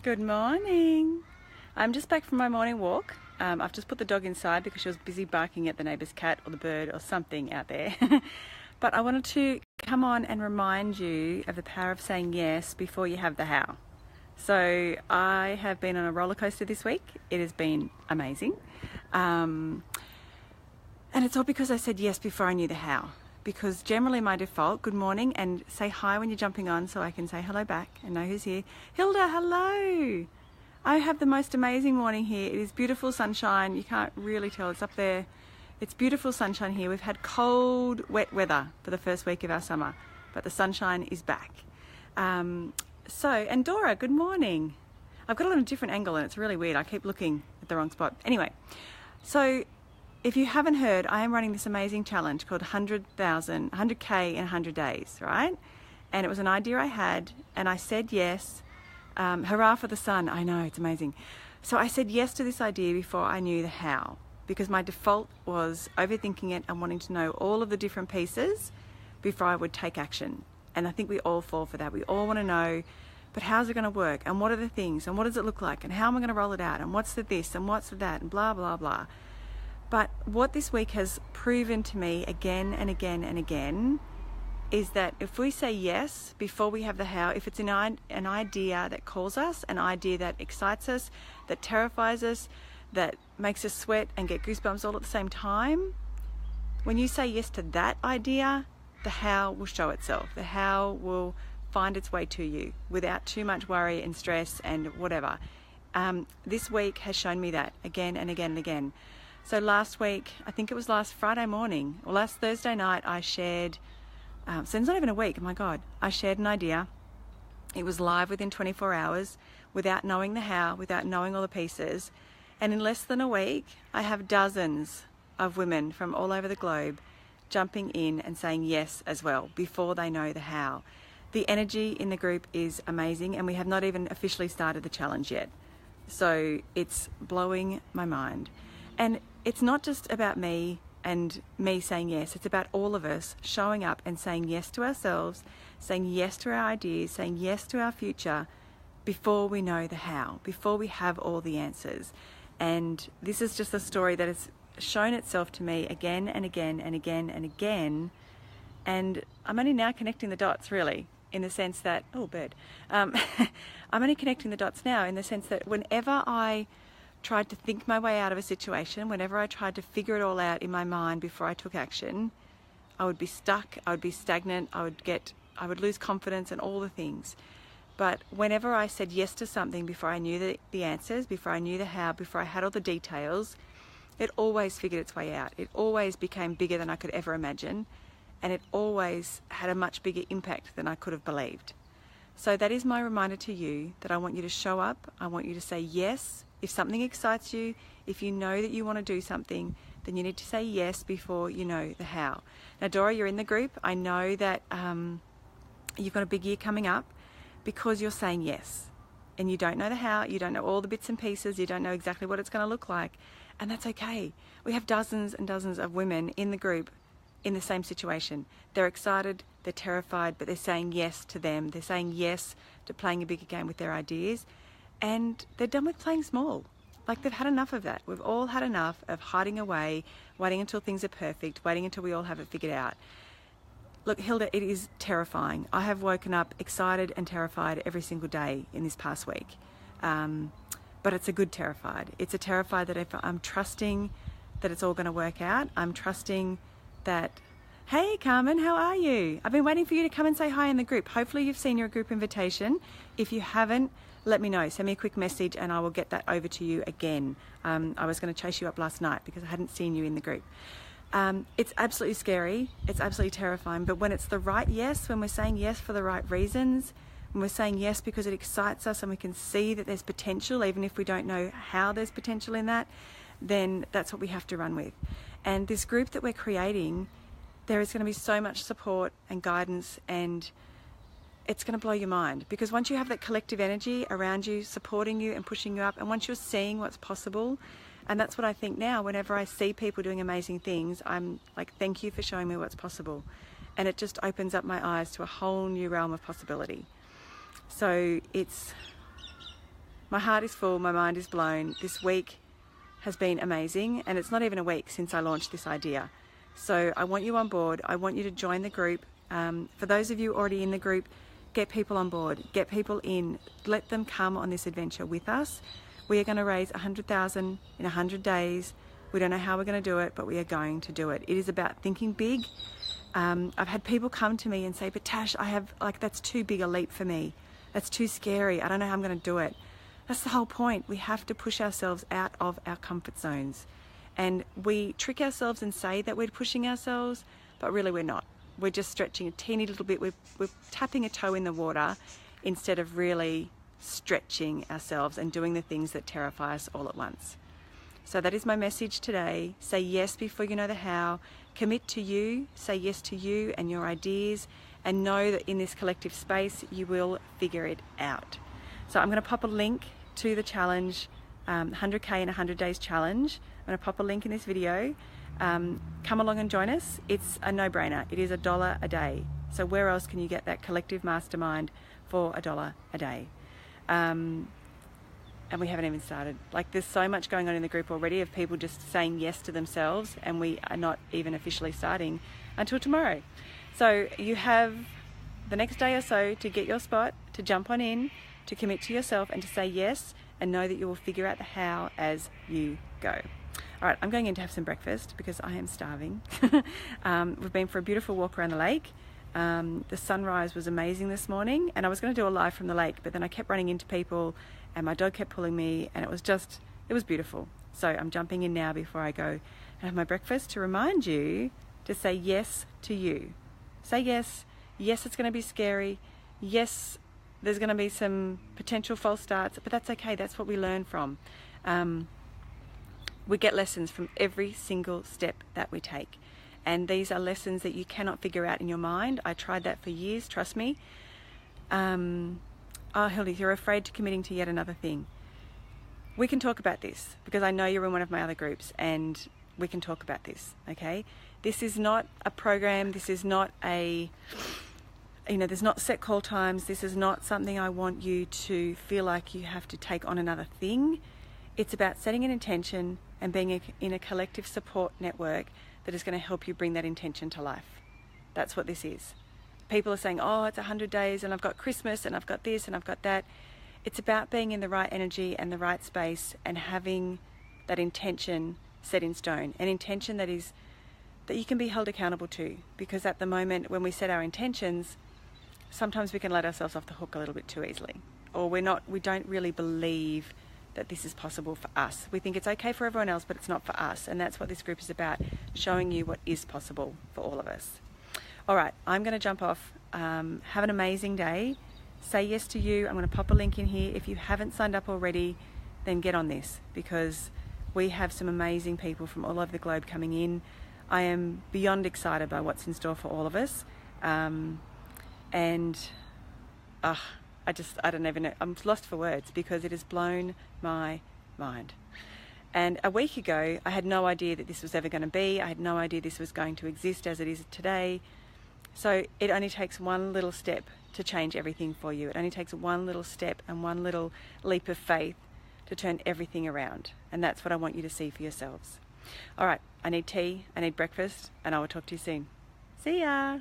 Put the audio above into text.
Good morning. I'm just back from my morning walk. I've just put the dog inside because she was busy barking at the neighbour's cat or the bird or something out there. But I wanted to come on and remind you of the power of saying yes before you have the how. So I have been on a roller coaster this week. It has been amazing. And it's all because I said yes before I knew the how. Because generally my default, good morning, and say hi when you're jumping on so I can say hello back and know who's here. Hilda, hello. I have the most amazing morning here. It is beautiful sunshine. You can't really tell, it's up there. It's beautiful sunshine here. We've had cold, wet weather for the first week of our summer, but the sunshine is back. And Dora, good morning. I've got it on a different angle and it's really weird. I keep looking at the wrong spot. Anyway, so if you haven't heard, I am running this amazing challenge called 100K in 100 days, right? And it was an idea I had, and I said yes. Hurrah for the sun. I know, it's amazing. So I said yes to this idea before I knew the how, because my default was overthinking it and wanting to know all of the different pieces before I would take action. And I think we all fall for that. We all want to know, but how's it going to work? And what are the things? And what does it look like? And how am I going to roll it out? And what's the this? And what's the that? And blah, blah, blah. But what this week has proven to me again and again and again is that if we say yes before we have the how, if it's an idea that calls us, an idea that excites us, that terrifies us, that makes us sweat and get goosebumps all at the same time, when you say yes to that idea, the how will show itself. The how will find its way to you without too much worry and stress and whatever. This week has shown me that again and again and again. So last week, I think it was last Friday morning, or last Thursday night, I shared, so it's not even a week, oh my God, I shared an idea. It was live within 24 hours, without knowing the how, without knowing all the pieces. And in less than a week, I have dozens of women from all over the globe jumping in and saying yes as well, before they know the how. The energy in the group is amazing, and we have not even officially started the challenge yet. So it's blowing my mind. And it's not just about me and me saying yes, it's about all of us showing up and saying yes to ourselves, saying yes to our ideas, saying yes to our future before we know the how, before we have all the answers. And this is just a story that has shown itself to me again and again and again and again. And I'm only now connecting the dots, really, in the sense that, oh, bird. I'm only connecting the dots now in the sense that whenever I tried to think my way out of a situation, whenever I tried to figure it all out in my mind before I took action, I would be stuck, I would be stagnant, I would lose confidence and all the things. But whenever I said yes to something before I knew the answers, before I knew the how, before I had all the details, it always figured its way out. It always became bigger than I could ever imagine, and it always had a much bigger impact than I could have believed. So that is my reminder to you that I want you to show up, I want you to say yes. If something excites you, if you know that you want to do something, then you need to say yes before you know the how. Now, Dora, you're in the group. I know that you've got a big year coming up because you're saying yes. And you don't know the how, you don't know all the bits and pieces, you don't know exactly what it's going to look like. And that's okay. We have dozens and dozens of women in the group in the same situation. They're excited, they're terrified, but they're saying yes to them. They're saying yes to playing a bigger game with their ideas. And they're done with playing small. Like, they've had enough of that. We've all had enough of hiding away, waiting until things are perfect, waiting until we all have it figured out. Look, Hilda, it is terrifying. I have woken up excited and terrified every single day in this past week. But it's a good terrified. It's a terrified that if I'm trusting that it's all going to work out, I'm trusting that, hey, Carmen, how are you? I've been waiting for you to come and say hi in the group. Hopefully you've seen your group invitation. If you haven't, let me know. Send me a quick message and I will get that over to you again. I was going to chase you up last night because I hadn't seen you in the group. It's absolutely scary. It's absolutely terrifying. But when it's the right yes, when we're saying yes for the right reasons, when we're saying yes because it excites us and we can see that there's potential, even if we don't know how there's potential in that, then that's what we have to run with. And this group that we're creating, there is going to be so much support and guidance, and it's going to blow your mind, because once you have that collective energy around you, supporting you and pushing you up, and once you're seeing what's possible, and that's what I think now, whenever I see people doing amazing things, I'm like, thank you for showing me what's possible. And it just opens up my eyes to a whole new realm of possibility. So it's My heart is full, my mind is blown. This week has been amazing, and it's not even a week since I launched this idea. So I want you on board. I want you to join the group. For those of you already in the group, get people on board, get people in, let them come on this adventure with us. We are going to raise 100,000 in 100 days. We don't know how we're going to do it, but we are going to do it. It is about thinking big. I've had people come to me and say, but Tash, that's too big a leap for me. That's too scary. I don't know how I'm going to do it. That's the whole point. We have to push ourselves out of our comfort zones. And we trick ourselves and say that we're pushing ourselves, but really we're not. We're just stretching a teeny little bit. We're tapping a toe in the water instead of really stretching ourselves and doing the things that terrify us all at once. So that is my message today. Say yes before you know the how. Commit to you. Say yes to you and your ideas, and know that in this collective space you will figure it out. So I'm going to pop a link to the challenge, 100K in 100 days challenge. I'm going to pop a link in this video. Come along and join us. It's a no-brainer. It is $1 a day. So where else can you get that collective mastermind for $1 a day? And we haven't even started. Like, there's so much going on in the group already of people just saying yes to themselves, and we are not even officially starting until tomorrow. So you have the next day or so to get your spot, to jump on in, to commit to yourself and to say yes, and know that you will figure out the how as you go. All right, I'm going in to have some breakfast because I am starving. We've been for a beautiful walk around the lake. The sunrise was amazing this morning, and I was going to do a live from the lake, but then I kept running into people and my dog kept pulling me, and it was beautiful. So I'm jumping in now before I go and have my breakfast to remind you to say yes to you. Say yes. Yes, it's going to be scary. Yes, there's going to be some potential false starts, but that's okay. That's what we learn from. We get lessons from every single step that we take. And these are lessons that you cannot figure out in your mind. I tried that for years, trust me. Oh, Hildy, you're afraid to committing to yet another thing. We can talk about this because I know you're in one of my other groups, and we can talk about this, okay? This is not a program. This is not there's not set call times. This is not something I want you to feel like you have to take on another thing. It's about setting an intention and being in a collective support network that is going to help you bring that intention to life. That's what this is. People are saying, oh, it's 100 days and I've got Christmas and I've got this and I've got that. It's about being in the right energy and the right space and having that intention set in stone, an intention that you can be held accountable to, because at the moment when we set our intentions, sometimes we can let ourselves off the hook a little bit too easily, or we don't really believe that this is possible for us. We think it's okay for everyone else, but it's not for us. And that's what this group is about, showing you what is possible for all of us. All right, I'm going to jump off. Have an amazing day. Say yes to you. I'm going to pop a link in here. If you haven't signed up already, then get on this, because we have some amazing people from all over the globe coming in. I am beyond excited by what's in store for all of us. I don't even know. I'm lost for words because it has blown my mind. And a week ago, I had no idea that this was ever going to be. I had no idea this was going to exist as it is today. So it only takes one little step to change everything for you. It only takes one little step and one little leap of faith to turn everything around. And that's what I want you to see for yourselves. All right, I need tea, I need breakfast, and I will talk to you soon. See ya.